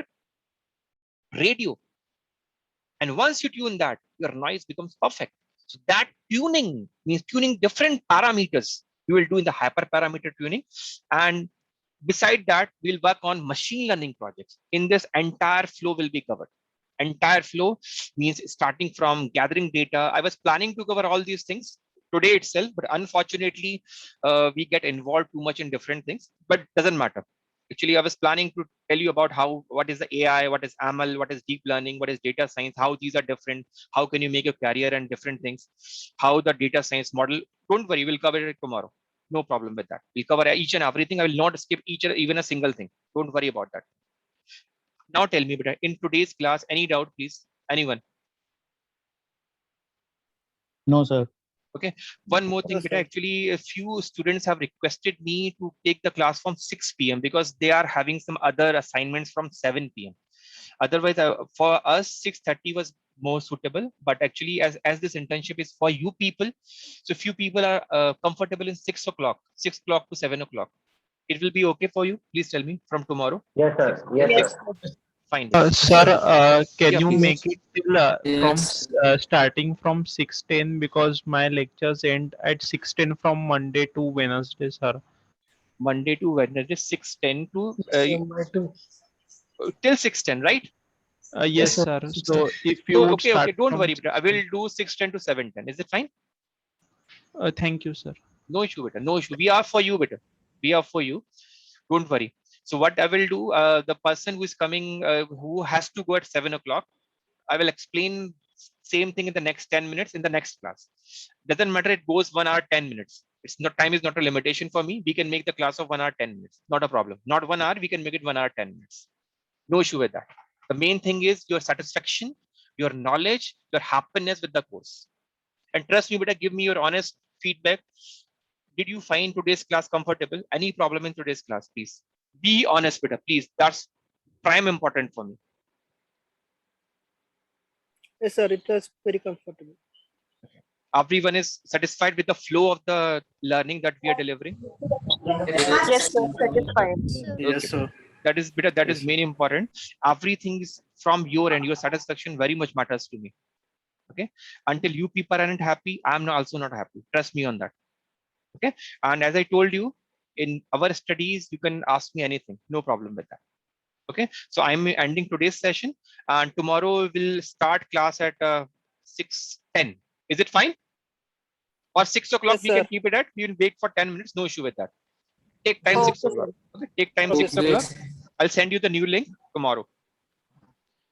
S1: radio. And once you tune that, your noise becomes perfect. So that tuning means tuning different parameters. You will do in the hyperparameter tuning. And beside that, we'll work on machine learning projects. In this, entire flow will be covered. Entire flow means starting from gathering data. I was planning to cover all these things today itself, but unfortunately, we get involved too much in different things, but doesn't matter. Actually, I was planning to tell you about what is the AI, what is ML, what is deep learning, what is data science, how these are different, how can you make a career and different things, how the data science model. Don't worry, we'll cover it tomorrow. No problem with that. We'll cover each and everything. I will not skip even a single thing. Don't worry about that. Now tell me, beta, in today's class, any doubt, please? Anyone?
S19: No, sir.
S1: Okay. One more thing, beta, actually, a few students have requested me to take the class from 6 p.m. because they are having some other assignments from 7 p.m. Otherwise, for us, 6:30 was more suitable. But actually, as this internship is for you people, so few people are comfortable in 6 o'clock, 6 o'clock to 7 o'clock. It will be okay for you? Please tell me from tomorrow.
S8: Yes, sir. Yes, sir.
S1: Fine.
S3: Sir, can
S1: Yeah,
S3: you
S1: please.
S3: make it till from starting from 6:10 because my lectures end at 6:10 from Monday to Wednesday, sir.
S1: Monday to Wednesday, 6:10 to till 6:10, right?
S3: Yes, sir. So if you would
S1: okay,
S3: start
S1: don't
S3: from
S1: worry, beta. I will do 6:10 to 7:10. Is it fine?
S3: Thank you, sir.
S1: No issue, beta. No issue. We are for you, beta. We are for you. Don't worry. So what I will do, the person who is coming, who has to go at 7 o'clock, I will explain same thing in the next 10 minutes in the next class. Doesn't matter, it goes 1 hour, 10 minutes. It's not, time is not a limitation for me. We can make the class of 1 hour, 10 minutes. Not a problem. Not 1 hour, we can make it 1 hour, 10 minutes. No issue with that. The main thing is your satisfaction, your knowledge, your happiness with the course. And trust me, beta, give me your honest feedback. Did you find today's class comfortable? Any problem in today's class, please? Be honest, beta, please. That's prime important for me.
S10: Yes, sir. It was very comfortable.
S1: Everyone is satisfied with the flow of the learning that we are delivering?
S10: Yes, sir. Satisfied.
S17: Yes, sir.
S1: That is better. That is main important. Everything is from your end. Your satisfaction very much matters to me. Okay. Until you people aren't happy, I'm also not happy. Trust me on that. Okay. And as I told you, in our studies, you can ask me anything. No problem with that. Okay. So I'm ending today's session, and tomorrow we'll start class at 6:10. Is it fine? Or 6 o'clock?
S10: Yes,
S1: we can keep it at. We will wait for 10 minutes. No issue with that. Take time 6 o'clock. Okay. Take time 6 o'clock. I'll send you the new link tomorrow.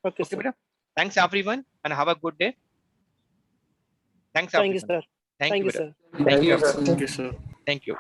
S10: Okay,
S1: sir. Beta. Thanks everyone, and have a good day. Thanks
S10: Thank you,
S1: everyone.
S10: sir. Thank you,
S1: beta.
S10: sir.
S1: Thank you.
S17: Thank you, sir.
S1: Thank you.